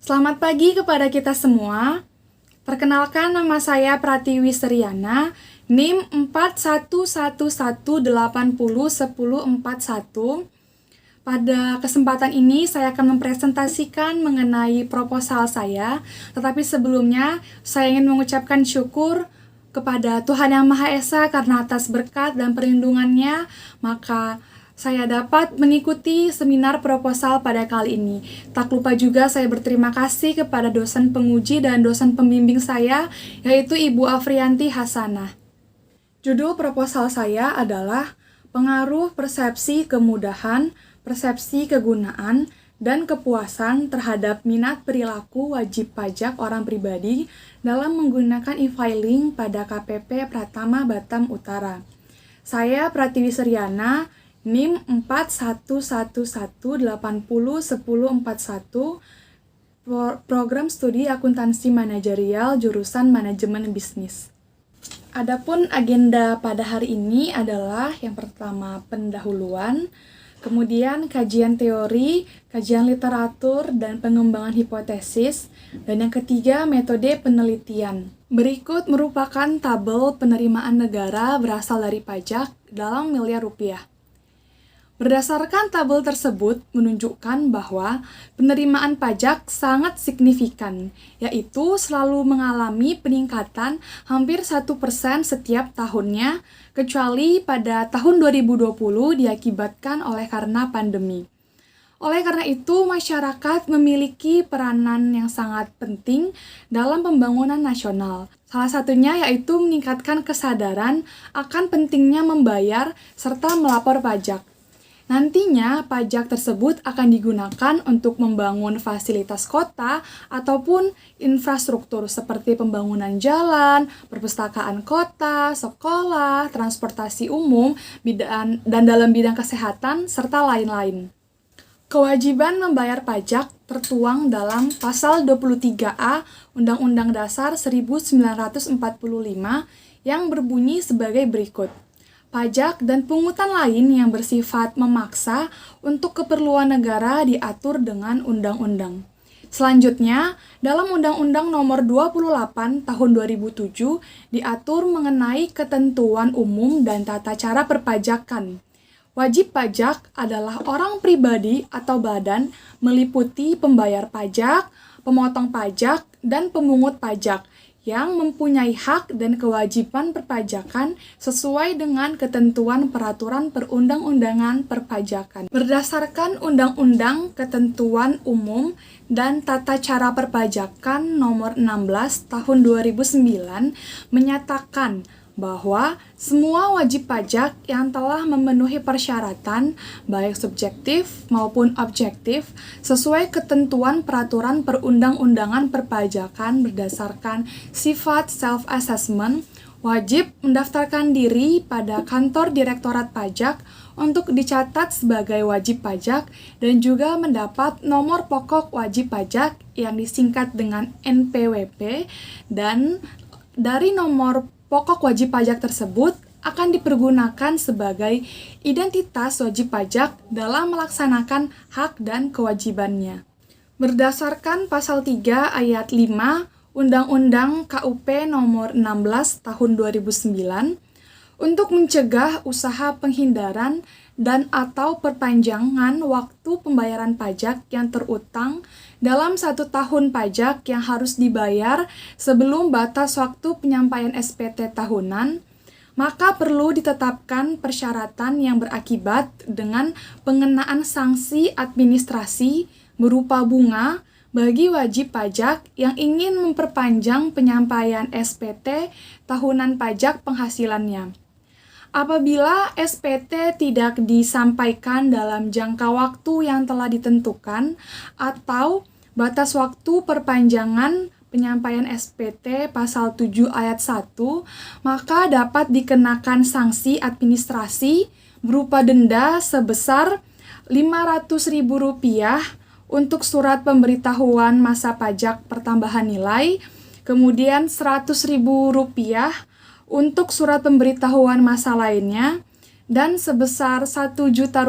Selamat pagi kepada kita semua. Perkenalkan, nama saya Pratiwi Seriana, NIM 4111801041. Pada kesempatan ini saya akan mempresentasikan mengenai proposal saya, tetapi sebelumnya saya ingin mengucapkan syukur kepada Tuhan Yang Maha Esa karena atas berkat dan perlindungannya, maka saya dapat mengikuti seminar proposal pada kali ini. Tak lupa juga saya berterima kasih kepada dosen penguji dan dosen pembimbing saya, yaitu Ibu Afrianti Hasanah. Judul proposal saya adalah Pengaruh Persepsi Kemudahan, Persepsi Kegunaan, dan Kepuasan terhadap minat perilaku wajib pajak orang pribadi dalam menggunakan e-filing pada KPP Pratama Batam Utara. Saya Pratiwi Seriana, NIM 4111801041, Program Studi Akuntansi Manajerial jurusan Manajemen Bisnis. Adapun agenda pada hari ini adalah yang pertama pendahuluan, kemudian kajian teori, kajian literatur, dan pengembangan hipotesis, dan yang ketiga metode penelitian. Berikut merupakan tabel penerimaan negara berasal dari pajak dalam miliar rupiah. Berdasarkan tabel tersebut menunjukkan bahwa penerimaan pajak sangat signifikan, yaitu selalu mengalami peningkatan hampir 1% setiap tahunnya, kecuali pada tahun 2020 diakibatkan oleh karena pandemi. Oleh karena itu, masyarakat memiliki peranan yang sangat penting dalam pembangunan nasional. Salah satunya yaitu meningkatkan kesadaran akan pentingnya membayar serta melapor pajak. Nantinya, pajak tersebut akan digunakan untuk membangun fasilitas kota ataupun infrastruktur seperti pembangunan jalan, perpustakaan kota, sekolah, transportasi umum, dan dalam bidang kesehatan, serta lain-lain. Kewajiban membayar pajak tertuang dalam Pasal 23A Undang-Undang Dasar 1945 yang berbunyi sebagai berikut. Pajak dan pungutan lain yang bersifat memaksa untuk keperluan negara diatur dengan undang-undang. Selanjutnya, dalam Undang-Undang Nomor 28 Tahun 2007 diatur mengenai ketentuan umum dan tata cara perpajakan. Wajib pajak adalah orang pribadi atau badan meliputi pembayar pajak, pemotong pajak, dan pemungut pajak yang mempunyai hak dan kewajiban perpajakan sesuai dengan ketentuan peraturan perundang-undangan perpajakan. Berdasarkan Undang-Undang Ketentuan Umum dan Tata Cara Perpajakan Nomor 16 Tahun 2009 menyatakan bahwa semua wajib pajak yang telah memenuhi persyaratan, baik subjektif maupun objektif, sesuai ketentuan peraturan perundang-undangan perpajakan berdasarkan sifat self-assessment, wajib mendaftarkan diri pada kantor Direktorat Pajak untuk dicatat sebagai wajib pajak dan juga mendapat nomor pokok wajib pajak yang disingkat dengan NPWP, dan dari nomor pokok wajib pajak tersebut akan dipergunakan sebagai identitas wajib pajak dalam melaksanakan hak dan kewajibannya. Berdasarkan Pasal 3 Ayat 5 Undang-Undang KUP Nomor 16 Tahun 2009, untuk mencegah usaha penghindaran dan atau perpanjangan waktu pembayaran pajak yang terutang dalam 1 tahun pajak yang harus dibayar sebelum batas waktu penyampaian SPT tahunan, maka perlu ditetapkan persyaratan yang berakibat dengan pengenaan sanksi administrasi berupa bunga bagi wajib pajak yang ingin memperpanjang penyampaian SPT tahunan pajak penghasilannya. Apabila SPT tidak disampaikan dalam jangka waktu yang telah ditentukan atau batas waktu perpanjangan penyampaian SPT Pasal 7 Ayat 1, maka dapat dikenakan sanksi administrasi berupa denda sebesar Rp500.000 untuk surat pemberitahuan masa pajak pertambahan nilai, kemudian Rp100.000 untuk surat pemberitahuan masa lainnya, dan sebesar Rp1 juta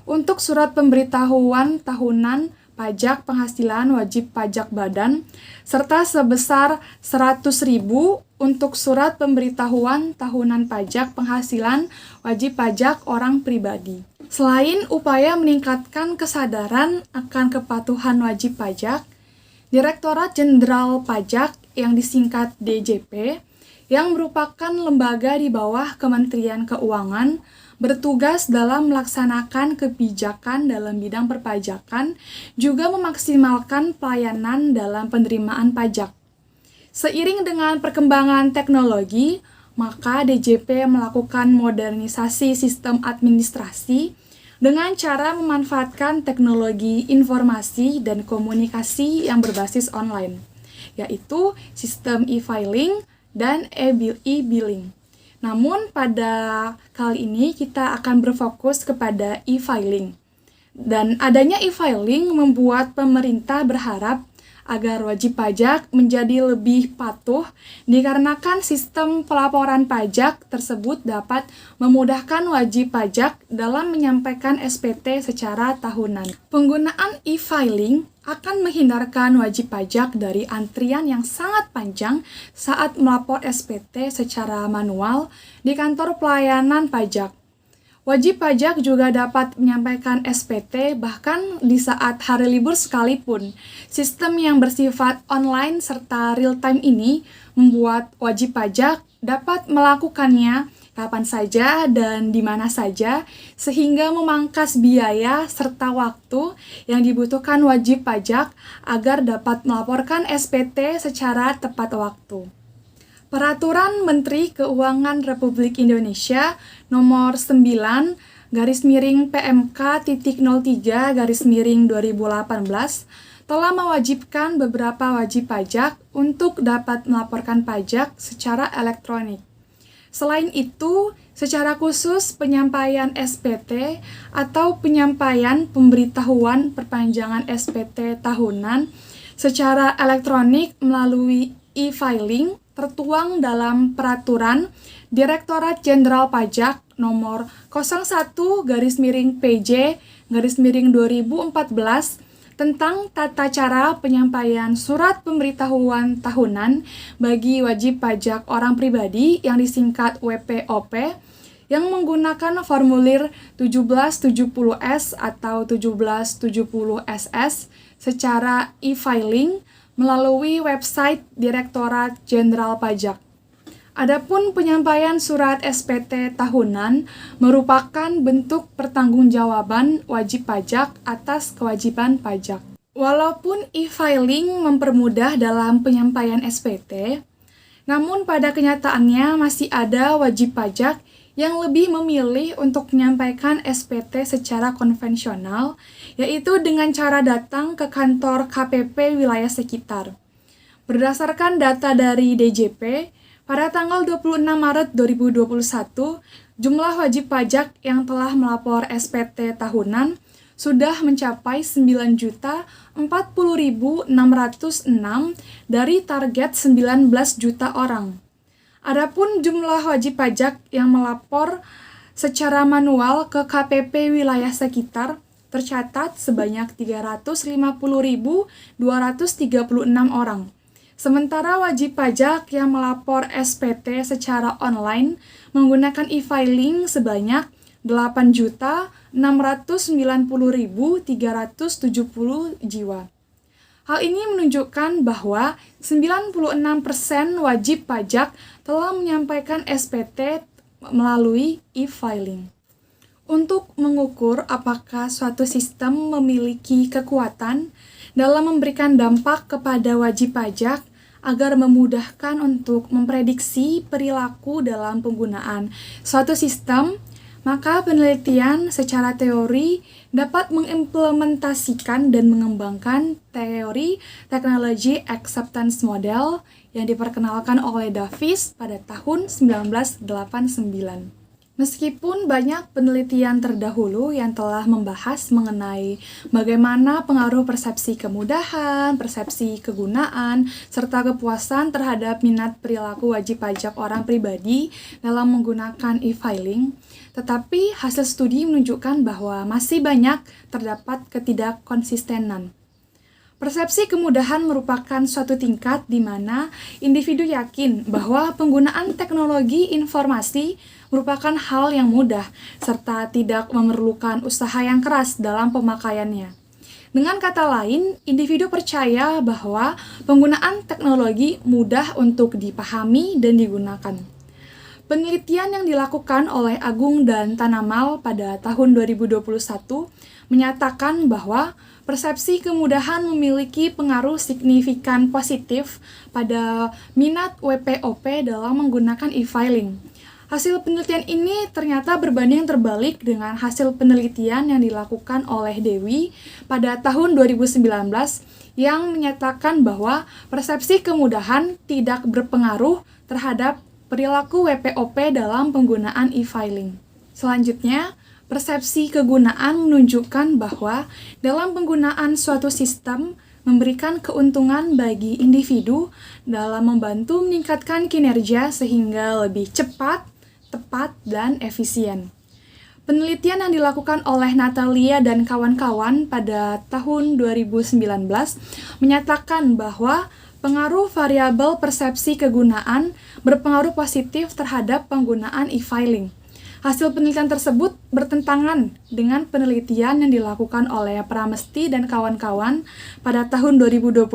untuk surat pemberitahuan tahunan pajak penghasilan wajib pajak badan, serta sebesar 100.000 untuk surat pemberitahuan tahunan pajak penghasilan wajib pajak orang pribadi. Selain upaya meningkatkan kesadaran akan kepatuhan wajib pajak, Direktorat Jenderal Pajak yang disingkat DJP, yang merupakan lembaga di bawah Kementerian Keuangan, bertugas dalam melaksanakan kebijakan dalam bidang perpajakan, juga memaksimalkan pelayanan dalam penerimaan pajak. Seiring dengan perkembangan teknologi, maka DJP melakukan modernisasi sistem administrasi dengan cara memanfaatkan teknologi informasi dan komunikasi yang berbasis online, yaitu sistem e-filing dan e-billing. Namun pada kali ini kita akan berfokus kepada e-filing. Dan adanya e-filing membuat pemerintah berharap agar wajib pajak menjadi lebih patuh dikarenakan sistem pelaporan pajak tersebut dapat memudahkan wajib pajak dalam menyampaikan SPT secara tahunan. Penggunaan e-filing akan menghindarkan wajib pajak dari antrian yang sangat panjang saat melapor SPT secara manual di kantor pelayanan pajak. Wajib pajak juga dapat menyampaikan SPT bahkan di saat hari libur sekalipun. Sistem yang bersifat online serta real-time ini membuat wajib pajak dapat melakukannya kapan saja dan di mana saja, sehingga memangkas biaya serta waktu yang dibutuhkan wajib pajak agar dapat melaporkan SPT secara tepat waktu. Peraturan Menteri Keuangan Republik Indonesia Nomor 9/PMK.03/2018 telah mewajibkan beberapa wajib pajak untuk dapat melaporkan pajak secara elektronik. Selain itu, secara khusus penyampaian SPT atau penyampaian pemberitahuan perpanjangan SPT tahunan secara elektronik melalui e-filing tertuang dalam Peraturan Direktorat Jenderal Pajak Nomor 01/PJ/2014 tentang tata cara penyampaian surat pemberitahuan tahunan bagi wajib pajak orang pribadi yang disingkat WPOP yang menggunakan formulir 1770S atau 1770SS secara e-filing melalui website Direktorat Jenderal Pajak. Adapun penyampaian surat SPT tahunan merupakan bentuk pertanggungjawaban wajib pajak atas kewajiban pajak. Walaupun e-filing mempermudah dalam penyampaian SPT, namun pada kenyataannya masih ada wajib pajak yang lebih memilih untuk menyampaikan SPT secara konvensional, yaitu dengan cara datang ke kantor KPP wilayah sekitar. Berdasarkan data dari DJP, pada tanggal 26 Maret 2021, jumlah wajib pajak yang telah melapor SPT tahunan sudah mencapai 9.040.606 dari target 19 juta orang. Adapun jumlah wajib pajak yang melapor secara manual ke KPP wilayah sekitar tercatat sebanyak 350.236 orang. Sementara wajib pajak yang melapor SPT secara online menggunakan e-filing sebanyak 8.690.370 jiwa. Hal ini menunjukkan bahwa 96% wajib pajak telah menyampaikan SPT melalui e-filing. Untuk mengukur apakah suatu sistem memiliki kekuatan dalam memberikan dampak kepada wajib pajak agar memudahkan untuk memprediksi perilaku dalam penggunaan suatu sistem, maka penelitian secara teori dapat mengimplementasikan dan mengembangkan teori teknologi acceptance model yang diperkenalkan oleh Davis pada tahun 1989. Meskipun banyak penelitian terdahulu yang telah membahas mengenai bagaimana pengaruh persepsi kemudahan, persepsi kegunaan, serta kepuasan terhadap minat perilaku wajib pajak orang pribadi dalam menggunakan e-filing, tetapi hasil studi menunjukkan bahwa masih banyak terdapat ketidakkonsistenan. Persepsi kemudahan merupakan suatu tingkat di mana individu yakin bahwa penggunaan teknologi informasi merupakan hal yang mudah serta tidak memerlukan usaha yang keras dalam pemakaiannya. Dengan kata lain, individu percaya bahwa penggunaan teknologi mudah untuk dipahami dan digunakan. Penelitian yang dilakukan oleh Agung dan Tanamal pada tahun 2021 menyatakan bahwa persepsi kemudahan memiliki pengaruh signifikan positif pada minat WPOP dalam menggunakan e-filing. Hasil penelitian ini ternyata berbanding terbalik dengan hasil penelitian yang dilakukan oleh Dewi pada tahun 2019 yang menyatakan bahwa persepsi kemudahan tidak berpengaruh terhadap perilaku WPOP dalam penggunaan e-filing. Selanjutnya, persepsi kegunaan menunjukkan bahwa dalam penggunaan suatu sistem memberikan keuntungan bagi individu dalam membantu meningkatkan kinerja sehingga lebih cepat, tepat, dan efisien. Penelitian yang dilakukan oleh Natalia dan kawan-kawan pada tahun 2019 menyatakan bahwa pengaruh variabel persepsi kegunaan berpengaruh positif terhadap penggunaan e-filing. Hasil penelitian tersebut bertentangan dengan penelitian yang dilakukan oleh Pramesti dan kawan-kawan pada tahun 2021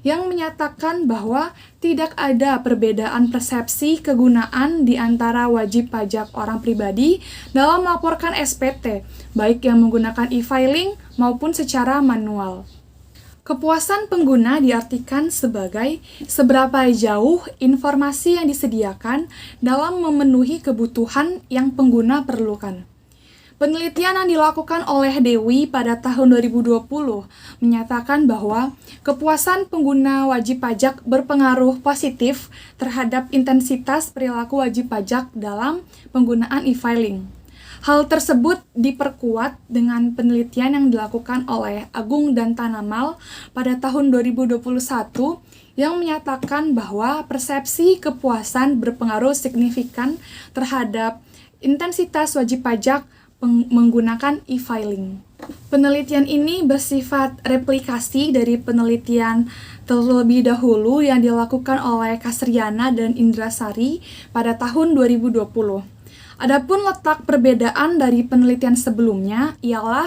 yang menyatakan bahwa tidak ada perbedaan persepsi kegunaan di antara wajib pajak orang pribadi dalam melaporkan SPT, baik yang menggunakan e-filing maupun secara manual. Kepuasan pengguna diartikan sebagai seberapa jauh informasi yang disediakan dalam memenuhi kebutuhan yang pengguna perlukan. Penelitian yang dilakukan oleh Dewi pada tahun 2020 menyatakan bahwa kepuasan pengguna wajib pajak berpengaruh positif terhadap intensitas perilaku wajib pajak dalam penggunaan e-filing. Hal tersebut diperkuat dengan penelitian yang dilakukan oleh Agung dan Tanamal pada tahun 2021 yang menyatakan bahwa persepsi kepuasan berpengaruh signifikan terhadap intensitas wajib pajak menggunakan e-filing. Penelitian ini bersifat replikasi dari penelitian terlebih dahulu yang dilakukan oleh Kasriana dan Indrasari pada tahun 2020. Adapun letak perbedaan dari penelitian sebelumnya ialah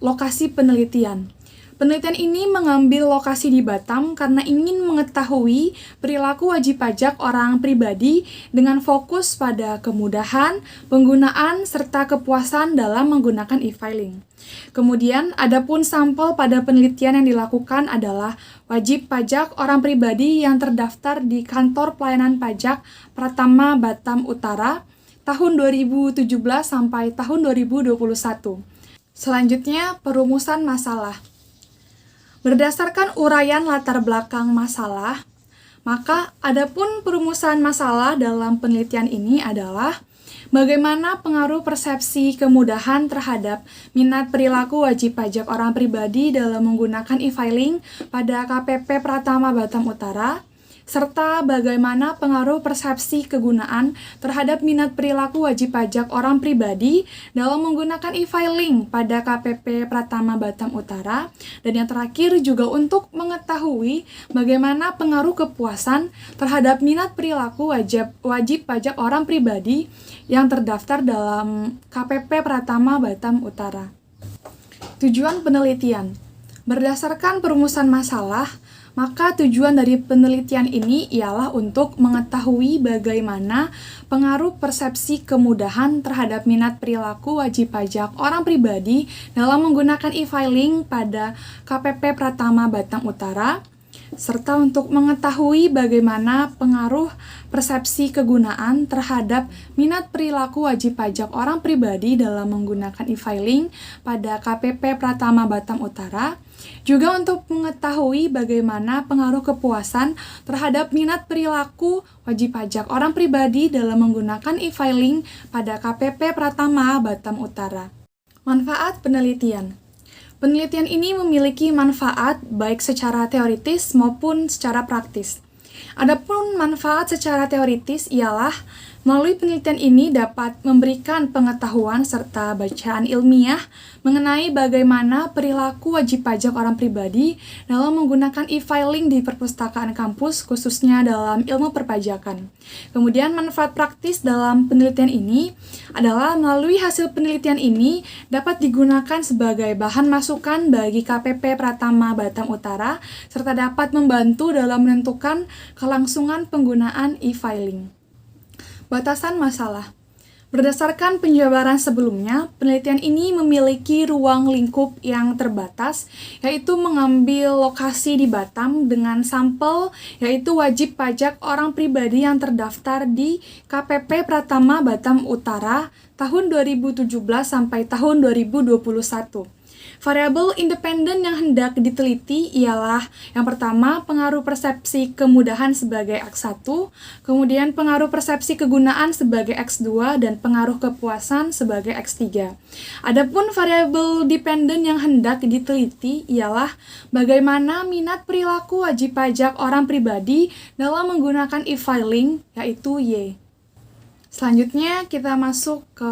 lokasi penelitian. Penelitian ini mengambil lokasi di Batam karena ingin mengetahui perilaku wajib pajak orang pribadi dengan fokus pada kemudahan, penggunaan, serta kepuasan dalam menggunakan e-filing. Kemudian, adapun sampel pada penelitian yang dilakukan adalah wajib pajak orang pribadi yang terdaftar di Kantor Pelayanan Pajak Pratama Batam Utara tahun 2017 sampai tahun 2021. Selanjutnya, perumusan masalah. Berdasarkan uraian latar belakang masalah, maka adapun perumusan masalah dalam penelitian ini adalah bagaimana pengaruh persepsi kemudahan terhadap minat perilaku wajib pajak orang pribadi dalam menggunakan e-filing pada KPP Pratama Batam Utara, serta bagaimana pengaruh persepsi kegunaan terhadap minat perilaku wajib pajak orang pribadi dalam menggunakan e-filing pada KPP Pratama Batam Utara, dan yang terakhir juga untuk mengetahui bagaimana pengaruh kepuasan terhadap minat perilaku wajib pajak orang pribadi yang terdaftar dalam KPP Pratama Batam Utara. Tujuan penelitian. Berdasarkan perumusan masalah, maka tujuan dari penelitian ini ialah untuk mengetahui bagaimana pengaruh persepsi kemudahan terhadap minat perilaku wajib pajak orang pribadi dalam menggunakan e-filing pada KPP Pratama Batam Utara, serta untuk mengetahui bagaimana pengaruh persepsi kegunaan terhadap minat perilaku wajib pajak orang pribadi dalam menggunakan e-filing pada KPP Pratama Batam Utara, juga untuk mengetahui bagaimana pengaruh kepuasan terhadap minat perilaku wajib pajak orang pribadi dalam menggunakan e-filing pada KPP Pratama Batam Utara. Manfaat penelitian. Penelitian ini memiliki manfaat baik secara teoritis maupun secara praktis. Adapun manfaat secara teoritis ialah Melalui penelitian ini dapat memberikan pengetahuan serta bacaan ilmiah mengenai bagaimana perilaku wajib pajak orang pribadi dalam menggunakan e-filing di perpustakaan kampus, khususnya dalam ilmu perpajakan. Kemudian manfaat praktis dalam penelitian ini adalah melalui hasil penelitian ini dapat digunakan sebagai bahan masukan bagi KPP Pratama Batam Utara serta dapat membantu dalam menentukan kelangsungan penggunaan e-filing. Batasan masalah. Berdasarkan penjabaran sebelumnya, penelitian ini memiliki ruang lingkup yang terbatas, yaitu mengambil lokasi di Batam dengan sampel, yaitu wajib pajak orang pribadi yang terdaftar di KPP Pratama Batam Utara tahun 2017 sampai tahun 2021. Variabel independen yang hendak diteliti ialah yang pertama pengaruh persepsi kemudahan sebagai X1, kemudian pengaruh persepsi kegunaan sebagai X2, dan pengaruh kepuasan sebagai X3. Adapun variabel dependen yang hendak diteliti ialah bagaimana minat perilaku wajib pajak orang pribadi dalam menggunakan e-filing, yaitu Y. Selanjutnya kita masuk ke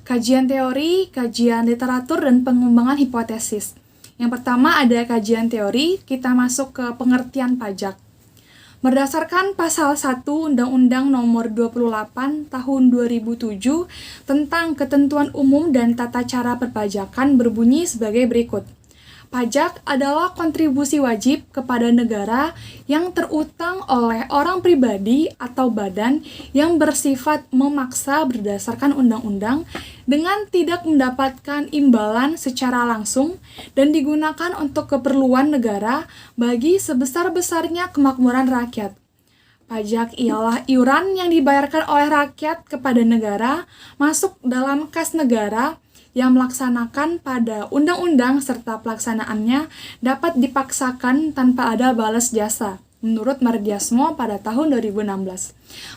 kajian teori, kajian literatur, dan pengembangan hipotesis. Yang pertama ada kajian teori, kita masuk ke pengertian pajak. Berdasarkan pasal 1 Undang-Undang Nomor 28 Tahun 2007 tentang Ketentuan Umum dan Tata Cara Perpajakan berbunyi sebagai berikut. Pajak adalah kontribusi wajib kepada negara yang terutang oleh orang pribadi atau badan yang bersifat memaksa berdasarkan undang-undang dengan tidak mendapatkan imbalan secara langsung dan digunakan untuk keperluan negara bagi sebesar-besarnya kemakmuran rakyat. Pajak ialah iuran yang dibayarkan oleh rakyat kepada negara masuk dalam kas negara yang melaksanakan pada undang-undang serta pelaksanaannya dapat dipaksakan tanpa ada balas jasa, menurut Mardiasmo pada tahun 2016.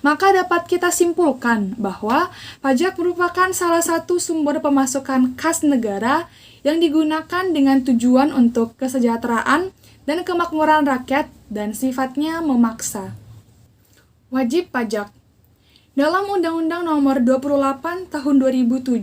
Maka dapat kita simpulkan bahwa pajak merupakan salah satu sumber pemasukan kas negara yang digunakan dengan tujuan untuk kesejahteraan dan kemakmuran rakyat dan sifatnya memaksa. Wajib pajak. Dalam Undang-Undang Nomor 28 Tahun 2007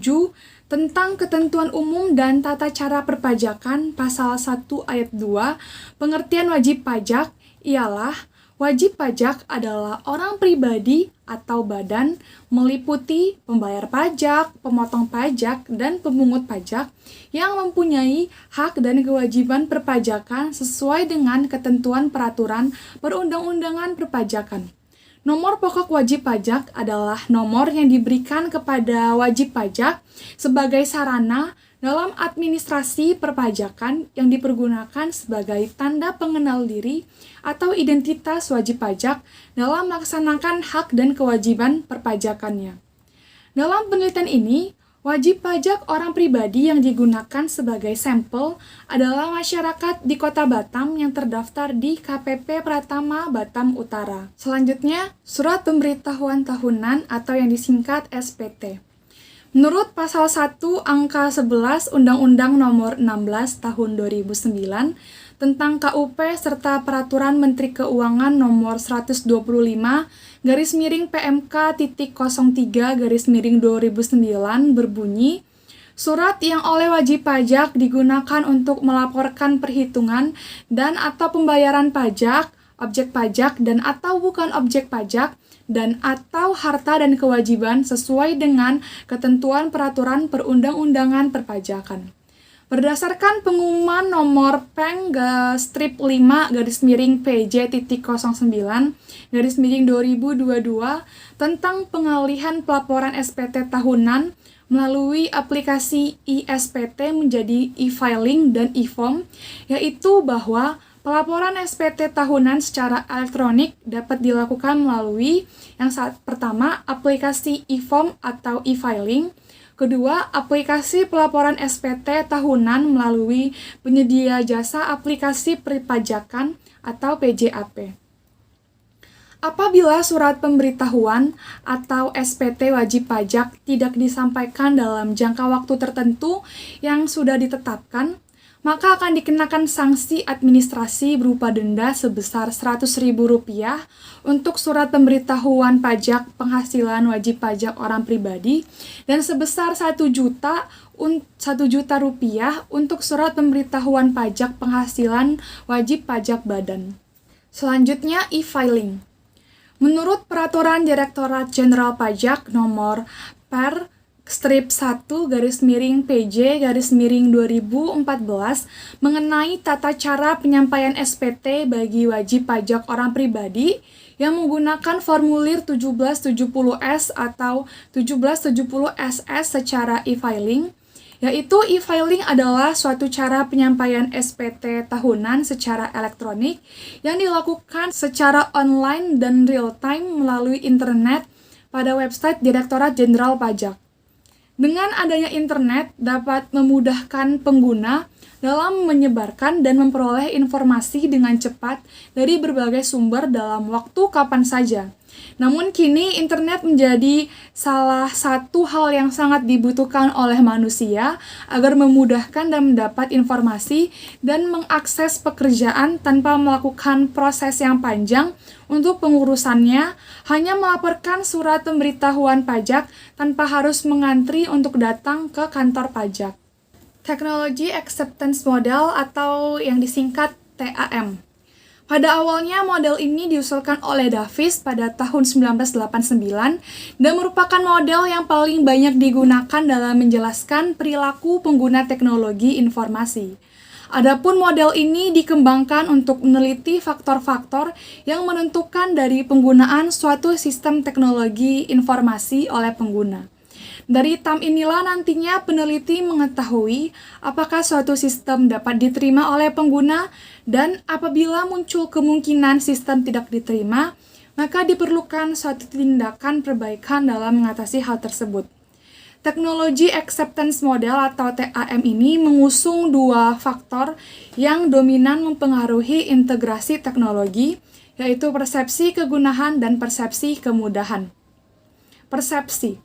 tentang Ketentuan Umum dan Tata Cara Perpajakan Pasal 1 Ayat 2, pengertian wajib pajak ialah wajib pajak adalah orang pribadi atau badan meliputi pembayar pajak, pemotong pajak, dan pemungut pajak yang mempunyai hak dan kewajiban perpajakan sesuai dengan ketentuan peraturan perundang-undangan perpajakan. Nomor pokok wajib pajak adalah nomor yang diberikan kepada wajib pajak sebagai sarana dalam administrasi perpajakan yang dipergunakan sebagai tanda pengenal diri atau identitas wajib pajak dalam melaksanakan hak dan kewajiban perpajakannya. Dalam penelitian ini, wajib pajak orang pribadi yang digunakan sebagai sampel adalah masyarakat di Kota Batam yang terdaftar di KPP Pratama Batam Utara. Selanjutnya, Surat Pemberitahuan Tahunan atau yang disingkat SPT. Menurut Pasal 1 Angka 11 Undang-Undang Nomor 16 Tahun 2009 tentang KUP serta Peraturan Menteri Keuangan Nomor 125 PMK.03/2009 berbunyi, surat yang oleh wajib pajak digunakan untuk melaporkan perhitungan dan atau pembayaran pajak, objek pajak dan atau bukan objek pajak, dan atau harta dan kewajiban sesuai dengan ketentuan peraturan perundang-undangan perpajakan. Berdasarkan pengumuman nomor Peng/PJ.09/2022 tentang pengalihan pelaporan SPT tahunan melalui aplikasi e-SPT menjadi e-filing dan e-form, yaitu bahwa pelaporan SPT tahunan secara elektronik dapat dilakukan melalui yang pertama aplikasi e-form atau e-filing, kedua, aplikasi pelaporan SPT tahunan melalui penyedia jasa aplikasi perpajakan atau PJAP. Apabila surat pemberitahuan atau SPT wajib pajak tidak disampaikan dalam jangka waktu tertentu yang sudah ditetapkan, maka akan dikenakan sanksi administrasi berupa denda sebesar Rp100.000 untuk surat pemberitahuan pajak penghasilan wajib pajak orang pribadi dan sebesar Rp1 juta untuk surat pemberitahuan pajak penghasilan wajib pajak badan. Selanjutnya, e-filing. Menurut Peraturan Direktorat Jenderal Pajak Nomor Per Strip 1/PJ/2014 mengenai tata cara penyampaian SPT bagi wajib pajak orang pribadi yang menggunakan formulir 1770S atau 1770SS secara e-filing, yaitu e-filing adalah suatu cara penyampaian SPT tahunan secara elektronik yang dilakukan secara online dan real-time melalui internet pada website Direktorat Jenderal Pajak. Dengan adanya internet dapat memudahkan pengguna dalam menyebarkan dan memperoleh informasi dengan cepat dari berbagai sumber dalam waktu kapan saja. Namun kini internet menjadi salah satu hal yang sangat dibutuhkan oleh manusia agar memudahkan dan mendapat informasi dan mengakses pekerjaan tanpa melakukan proses yang panjang untuk pengurusannya, hanya melaporkan surat pemberitahuan pajak tanpa harus mengantri untuk datang ke kantor pajak. Technology Acceptance Model atau yang disingkat TAM. Pada awalnya, model ini diusulkan oleh Davis pada tahun 1989 dan merupakan model yang paling banyak digunakan dalam menjelaskan perilaku pengguna teknologi informasi. Adapun model ini dikembangkan untuk meneliti faktor-faktor yang menentukan dari penggunaan suatu sistem teknologi informasi oleh pengguna. Dari TAM inilah nantinya peneliti mengetahui apakah suatu sistem dapat diterima oleh pengguna dan apabila muncul kemungkinan sistem tidak diterima, maka diperlukan suatu tindakan perbaikan dalam mengatasi hal tersebut. Technology Acceptance Model atau TAM ini mengusung dua faktor yang dominan mempengaruhi integrasi teknologi, yaitu persepsi kegunaan dan persepsi kemudahan. Persepsi.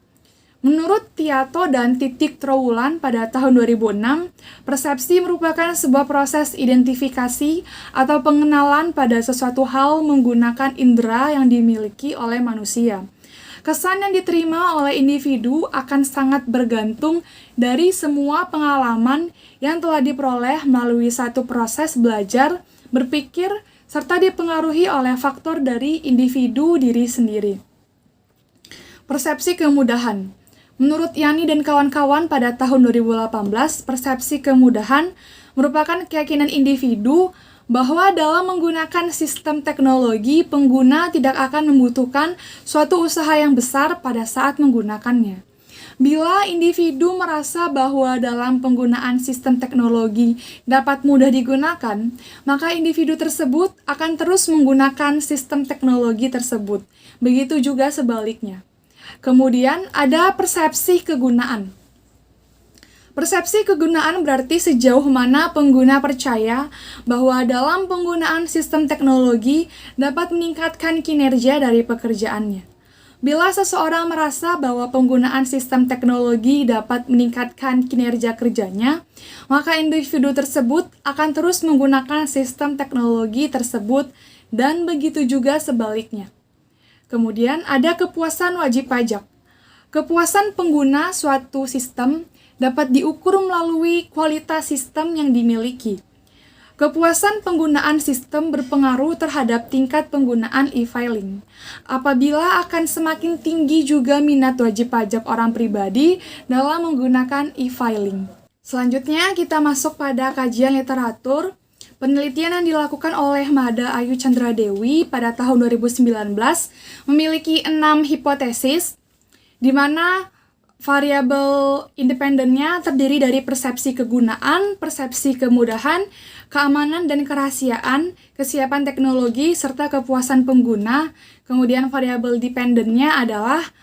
Menurut Tiato dan Titik Trowulan pada tahun 2006, persepsi merupakan sebuah proses identifikasi atau pengenalan pada sesuatu hal menggunakan indera yang dimiliki oleh manusia. Kesan yang diterima oleh individu akan sangat bergantung dari semua pengalaman yang telah diperoleh melalui satu proses belajar, berpikir, serta dipengaruhi oleh faktor dari individu diri sendiri. Persepsi kemudahan. Menurut Yani dan kawan-kawan pada tahun 2018, persepsi kemudahan merupakan keyakinan individu bahwa dalam menggunakan sistem teknologi, pengguna tidak akan membutuhkan suatu usaha yang besar pada saat menggunakannya. Bila individu merasa bahwa dalam penggunaan sistem teknologi dapat mudah digunakan, maka individu tersebut akan terus menggunakan sistem teknologi tersebut. Begitu juga sebaliknya. Kemudian ada persepsi kegunaan. Persepsi kegunaan berarti sejauh mana pengguna percaya bahwa dalam penggunaan sistem teknologi dapat meningkatkan kinerja dari pekerjaannya. Bila seseorang merasa bahwa penggunaan sistem teknologi dapat meningkatkan kinerja kerjanya, maka individu tersebut akan terus menggunakan sistem teknologi tersebut dan begitu juga sebaliknya. Kemudian ada kepuasan wajib pajak. Kepuasan pengguna suatu sistem dapat diukur melalui kualitas sistem yang dimiliki. Kepuasan penggunaan sistem berpengaruh terhadap tingkat penggunaan e-filing. Apabila akan semakin tinggi juga minat wajib pajak orang pribadi dalam menggunakan e-filing. Selanjutnya kita masuk pada kajian literatur. Penelitian yang dilakukan oleh Mada Ayu Chandra Dewi pada tahun 2019 memiliki 6 hipotesis, di mana variabel independennya terdiri dari persepsi kegunaan, persepsi kemudahan, keamanan dan kerahasiaan, kesiapan teknologi, serta kepuasan pengguna. Kemudian variabel dependennya adalah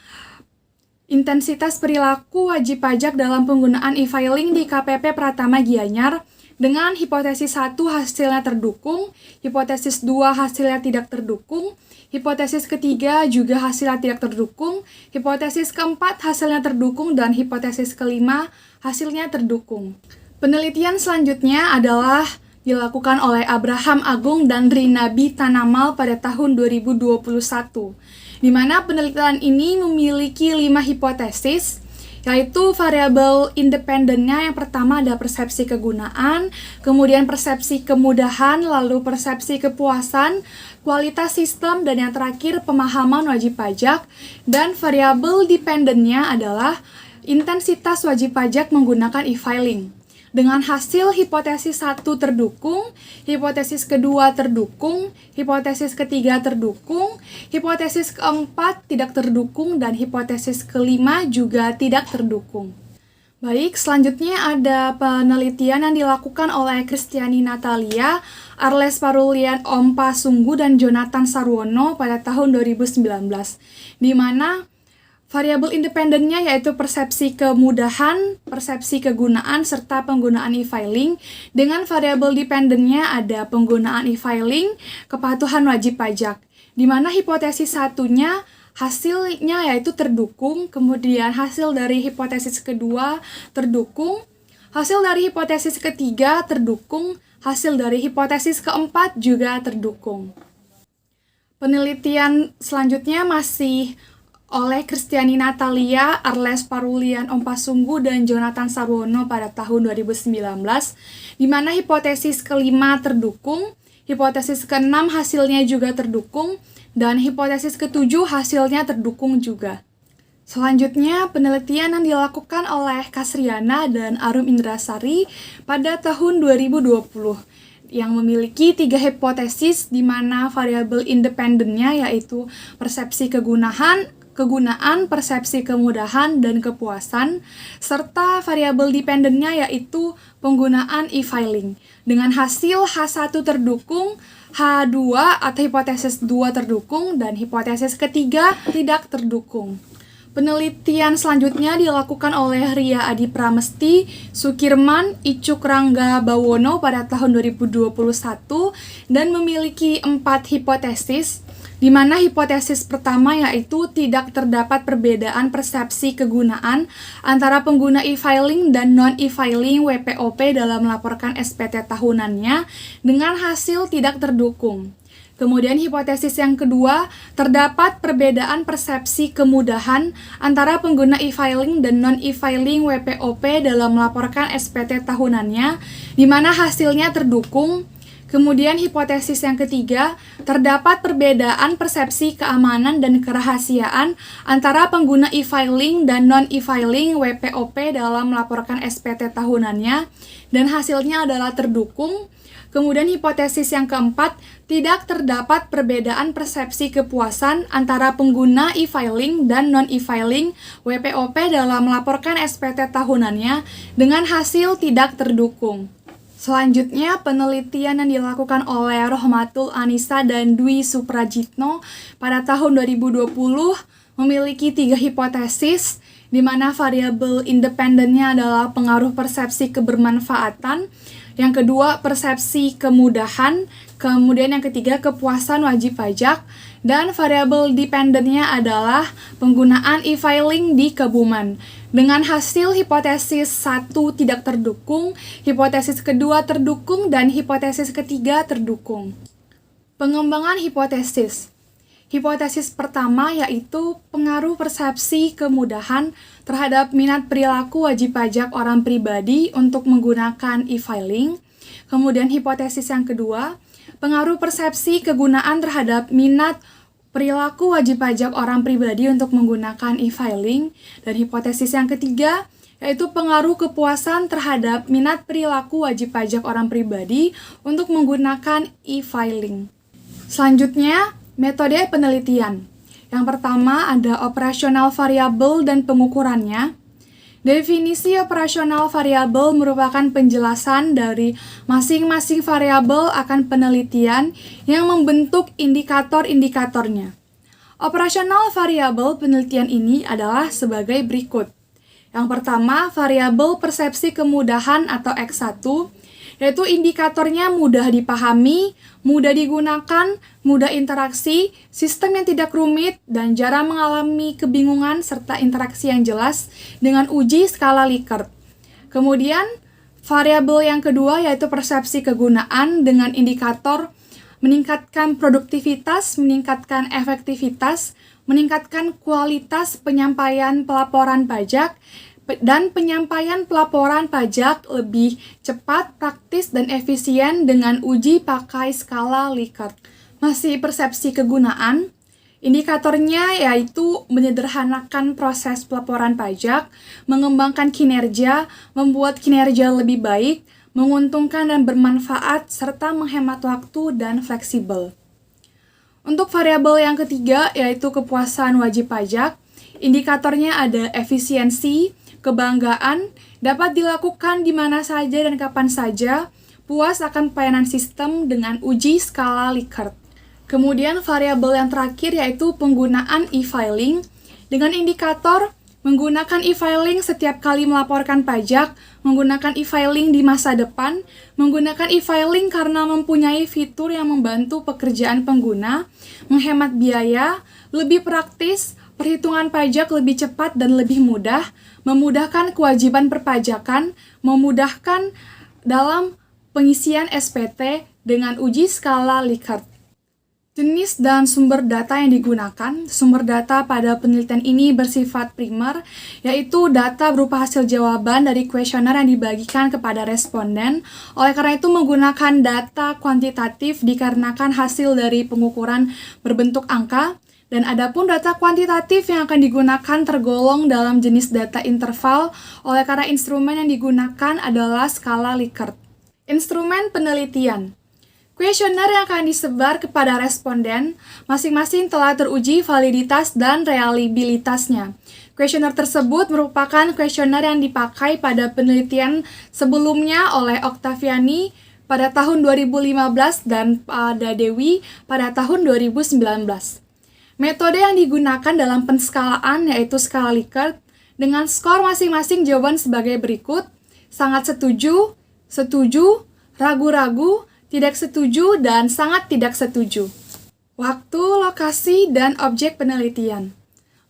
intensitas perilaku wajib pajak dalam penggunaan e-filing di KPP Pratama Gianyar, dengan hipotesis 1 hasilnya terdukung, hipotesis 2 hasilnya tidak terdukung, hipotesis ketiga juga hasilnya tidak terdukung, hipotesis keempat hasilnya terdukung, dan hipotesis kelima hasilnya terdukung. Penelitian selanjutnya adalah dilakukan oleh Abraham Agung dan Rina B. Tanamal pada tahun 2021, di mana penelitian ini memiliki 5 hipotesis, yaitu variabel independennya. Yang pertama ada persepsi kegunaan, kemudian persepsi kemudahan, lalu persepsi kepuasan, kualitas sistem, dan yang terakhir pemahaman wajib pajak. Dan variabel dependennya adalah intensitas wajib pajak menggunakan e-filing. Dengan hasil hipotesis 1 terdukung, hipotesis kedua terdukung, hipotesis ketiga terdukung, hipotesis keempat tidak terdukung, dan hipotesis kelima juga tidak terdukung. Baik, selanjutnya ada penelitian yang dilakukan oleh Kristiani Natalia, Arles Parulian Ompa Sunggu, dan Jonathan Sarwono pada tahun 2019, di mana variabel independennya yaitu persepsi kemudahan, persepsi kegunaan, serta penggunaan e-filing. Dengan variabel dependennya ada penggunaan e-filing, kepatuhan wajib pajak. Di mana hipotesis satunya hasilnya yaitu terdukung, kemudian hasil dari hipotesis kedua terdukung, hasil dari hipotesis ketiga terdukung, hasil dari hipotesis keempat juga terdukung. Penelitian selanjutnya masih oleh Kristiani Natalia, Arles Parulian Ompa Sunggu, dan Jonathan Sarwono pada tahun 2019, di mana hipotesis kelima terdukung, hipotesis keenam hasilnya juga terdukung, dan hipotesis ketujuh hasilnya terdukung juga. Selanjutnya, penelitian yang dilakukan oleh Kasriana dan Arum Indrasari pada tahun 2020 yang memiliki 3 hipotesis, di mana variabel independennya yaitu persepsi kegunaan, persepsi kemudahan, dan kepuasan, serta variabel dependennya yaitu penggunaan e-filing. Dengan hasil H1 terdukung, H2 atau hipotesis 2 terdukung, dan hipotesis ketiga tidak terdukung. Penelitian selanjutnya dilakukan oleh Ria Adi Pramesti, Sukirman, Icuk Rangga Bawono pada tahun 2021 dan memiliki 4 hipotesis, di mana hipotesis pertama yaitu tidak terdapat perbedaan persepsi kegunaan antara pengguna e-filing dan non-e-filing WPOP dalam melaporkan SPT tahunannya dengan hasil tidak terdukung. Kemudian hipotesis yang kedua, terdapat perbedaan persepsi kemudahan antara pengguna e-filing dan non-e-filing WPOP dalam melaporkan SPT tahunannya, di mana hasilnya terdukung. Kemudian hipotesis yang ketiga, terdapat perbedaan persepsi keamanan dan kerahasiaan antara pengguna e-filing dan non-e-filing WPOP dalam melaporkan SPT tahunannya, dan hasilnya adalah terdukung. Kemudian hipotesis yang keempat, tidak terdapat perbedaan persepsi kepuasan antara pengguna e-filing dan non-e-filing WPOP dalam melaporkan SPT tahunannya dengan hasil tidak terdukung. Selanjutnya, penelitian yang dilakukan oleh Rohmatul Anissa dan Dwi Suprajitno pada tahun 2020 memiliki 3 hipotesis, di mana variabel independennya adalah pengaruh persepsi kebermanfaatan, yang kedua persepsi kemudahan, kemudian yang ketiga kepuasan wajib pajak, dan variabel dependennya adalah penggunaan e-filing di Kebumen. Dengan hasil hipotesis 1 tidak terdukung, hipotesis kedua terdukung, dan hipotesis ketiga terdukung. Pengembangan hipotesis. Hipotesis pertama yaitu pengaruh persepsi kemudahan terhadap minat perilaku wajib pajak orang pribadi untuk menggunakan e-filing. Kemudian hipotesis yang kedua, pengaruh persepsi kegunaan terhadap minat perilaku wajib pajak orang pribadi untuk menggunakan e-filing. Dan hipotesis yang ketiga, yaitu pengaruh kepuasan terhadap minat perilaku wajib pajak orang pribadi untuk menggunakan e-filing. Selanjutnya, metode penelitian. Yang pertama ada operasional variabel dan pengukurannya. Definisi operasional variabel merupakan penjelasan dari masing-masing variabel akan penelitian yang membentuk indikator-indikatornya. Operasional variabel penelitian ini adalah sebagai berikut. Yang pertama, variabel persepsi kemudahan atau X1, yaitu indikatornya mudah dipahami, mudah digunakan, mudah interaksi, sistem yang tidak rumit, dan jarang mengalami kebingungan serta interaksi yang jelas dengan uji skala Likert. Kemudian, Variabel yang kedua yaitu persepsi kegunaan dengan indikator meningkatkan produktivitas, meningkatkan efektivitas, meningkatkan kualitas penyampaian pelaporan pajak, dan penyampaian pelaporan pajak lebih cepat, praktis, dan efisien dengan uji pakai skala Likert. Masih persepsi kegunaan, indikatornya yaitu menyederhanakan proses pelaporan pajak, mengembangkan kinerja, membuat kinerja lebih baik, menguntungkan dan bermanfaat, serta menghemat waktu dan fleksibel. Untuk variabel yang ketiga yaitu kepuasan wajib pajak, indikatornya ada efisiensi, kebanggaan, dapat dilakukan di mana saja dan kapan saja, puas akan pelayanan sistem dengan uji skala Likert. Kemudian variabel yang terakhir yaitu penggunaan e-filing dengan indikator menggunakan e-filing setiap kali melaporkan pajak, menggunakan e-filing di masa depan, menggunakan e-filing karena mempunyai fitur yang membantu pekerjaan pengguna, menghemat biaya, lebih praktis, perhitungan pajak lebih cepat dan lebih mudah, memudahkan kewajiban perpajakan, memudahkan dalam pengisian SPT dengan uji skala Likert. Jenis dan sumber data yang digunakan. Sumber data pada penelitian ini bersifat primer, yaitu data berupa hasil jawaban dari kuesioner yang dibagikan kepada responden. Oleh karena itu menggunakan data kuantitatif dikarenakan hasil dari pengukuran berbentuk angka. Dan adapun data kuantitatif yang akan digunakan tergolong dalam jenis data interval, oleh karena instrumen yang digunakan adalah skala Likert. Instrumen penelitian. Kuesioner yang akan disebar kepada responden masing-masing telah teruji validitas dan reliabilitasnya. Kuesioner tersebut merupakan kuesioner yang dipakai pada penelitian sebelumnya oleh Octaviani pada tahun 2015 dan pada Dewi pada tahun 2019. Metode yang digunakan dalam penskalaan yaitu skala Likert dengan skor masing-masing jawaban sebagai berikut: sangat setuju, setuju, ragu-ragu, tidak setuju, dan sangat tidak setuju. Waktu, lokasi, dan objek penelitian.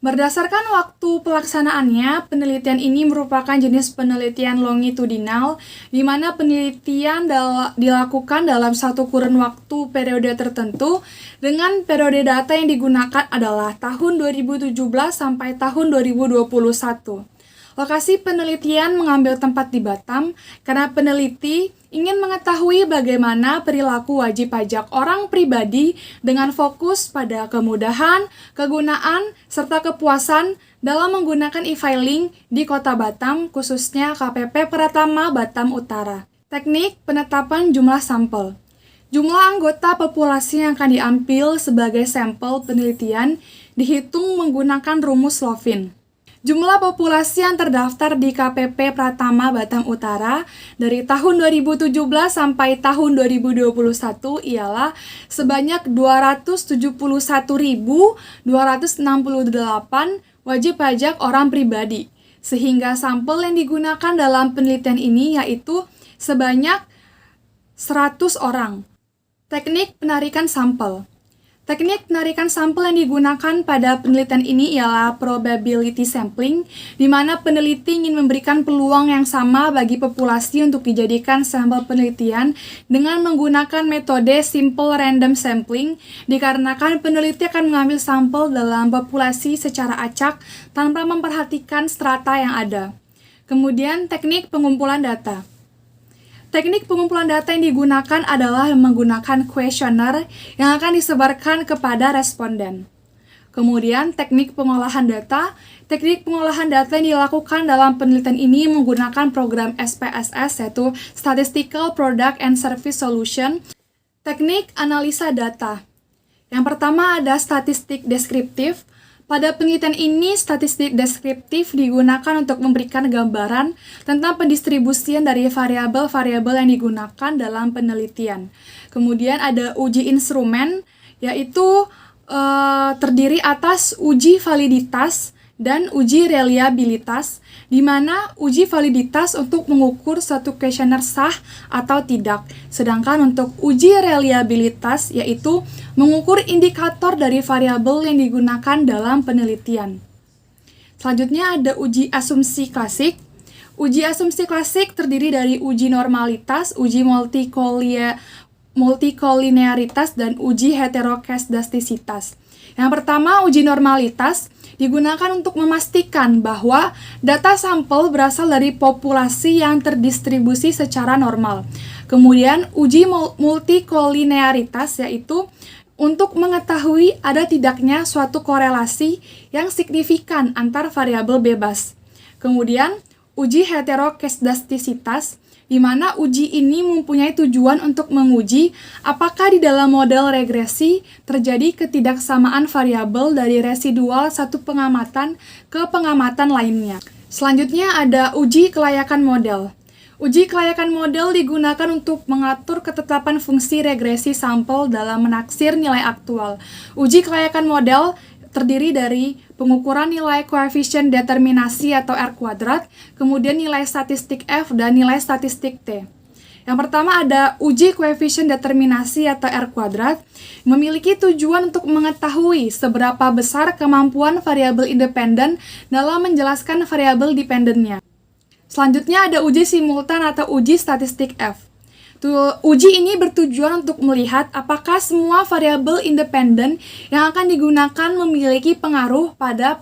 Berdasarkan waktu pelaksanaannya, penelitian ini merupakan jenis penelitian longitudinal, di mana penelitian dilakukan dalam satu kurun waktu periode tertentu, dengan periode data yang digunakan adalah tahun 2017 sampai tahun 2021. Lokasi penelitian mengambil tempat di Batam karena peneliti ingin mengetahui bagaimana perilaku wajib pajak orang pribadi dengan fokus pada kemudahan, kegunaan, serta kepuasan dalam menggunakan e-filing di Kota Batam, khususnya KPP Pratama Batam Utara. Teknik penetapan jumlah sampel. Jumlah anggota populasi yang akan diambil sebagai sampel penelitian dihitung menggunakan rumus Lovin. Jumlah populasi yang terdaftar di KPP Pratama Batam Utara dari tahun 2017 sampai tahun 2021 ialah sebanyak 271.268 wajib pajak orang pribadi, sehingga sampel yang digunakan dalam penelitian ini yaitu sebanyak 100 orang. Teknik penarikan sampel. Teknik penarikan sampel yang digunakan pada penelitian ini ialah probability sampling, di mana peneliti ingin memberikan peluang yang sama bagi populasi untuk dijadikan sampel penelitian dengan menggunakan metode simple random sampling, dikarenakan peneliti akan mengambil sampel dalam populasi secara acak tanpa memperhatikan strata yang ada. Kemudian teknik pengumpulan data. Teknik pengumpulan data yang digunakan adalah menggunakan kuesioner yang akan disebarkan kepada responden. Kemudian teknik pengolahan data. Teknik pengolahan data yang dilakukan dalam penelitian ini menggunakan program SPSS yaitu Statistical Product and Service Solution. Teknik analisa data. Yang pertama ada statistik deskriptif. Pada penelitian ini, statistik deskriptif digunakan untuk memberikan gambaran tentang pendistribusian dari variabel-variabel yang digunakan dalam penelitian. Kemudian ada uji instrumen, yaitu terdiri atas uji validitas dan uji reliabilitas, di mana uji validitas untuk mengukur suatu kuesioner sah atau tidak. Sedangkan untuk uji reliabilitas yaitu mengukur indikator dari variabel yang digunakan dalam penelitian. Selanjutnya ada uji asumsi klasik. Uji asumsi klasik terdiri dari uji normalitas, uji multikolinearitas, dan uji heteroskedastisitas. Yang pertama, uji normalitas digunakan untuk memastikan bahwa data sampel berasal dari populasi yang terdistribusi secara normal. Kemudian, uji multikolinearitas yaitu untuk mengetahui ada tidaknya suatu korelasi yang signifikan antar variabel bebas. Kemudian, uji heteroskedastisitas, di mana uji ini mempunyai tujuan untuk menguji apakah di dalam model regresi terjadi ketidaksamaan variabel dari residual satu pengamatan ke pengamatan lainnya. Selanjutnya ada uji kelayakan model. Uji kelayakan model digunakan untuk mengatur ketetapan fungsi regresi sampel dalam menaksir nilai aktual. Uji kelayakan model terdiri dari pengukuran nilai koefisien determinasi atau R kuadrat, kemudian nilai statistik F, dan nilai statistik T. Yang pertama ada uji koefisien determinasi atau R kuadrat, memiliki tujuan untuk mengetahui seberapa besar kemampuan variabel independen dalam menjelaskan variabel dependennya. Selanjutnya ada uji simultan atau uji statistik F. Uji ini bertujuan untuk melihat apakah semua variabel independen yang akan digunakan memiliki pengaruh pada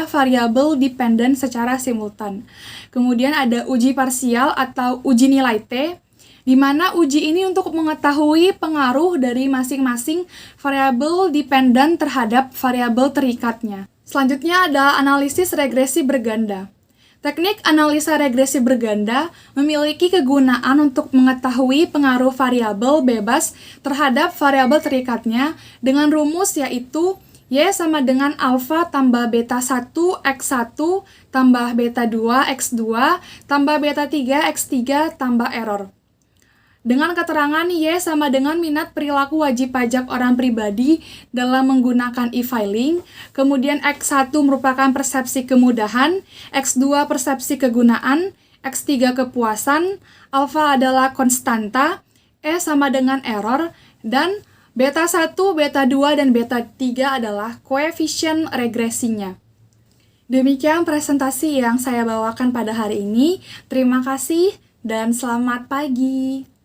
variabel dependen secara simultan. Kemudian ada uji parsial atau uji nilai T, di mana uji ini untuk mengetahui pengaruh dari masing-masing variabel dependen terhadap variabel terikatnya. Selanjutnya ada analisis regresi berganda. Teknik analisa regresi berganda memiliki kegunaan untuk mengetahui pengaruh variabel bebas terhadap variabel terikatnya dengan rumus yaitu Y sama dengan alfa tambah beta 1 X1 tambah beta 2 X2 tambah beta 3 X3 tambah error. Dengan keterangan Y sama dengan minat perilaku wajib pajak orang pribadi dalam menggunakan e-filing, kemudian X1 merupakan persepsi kemudahan, X2 persepsi kegunaan, X3 kepuasan, alfa adalah konstanta, E sama dengan error, dan beta 1, beta 2, dan beta 3 adalah koefisien regresinya. Demikian presentasi yang saya bawakan pada hari ini. Terima kasih dan selamat pagi.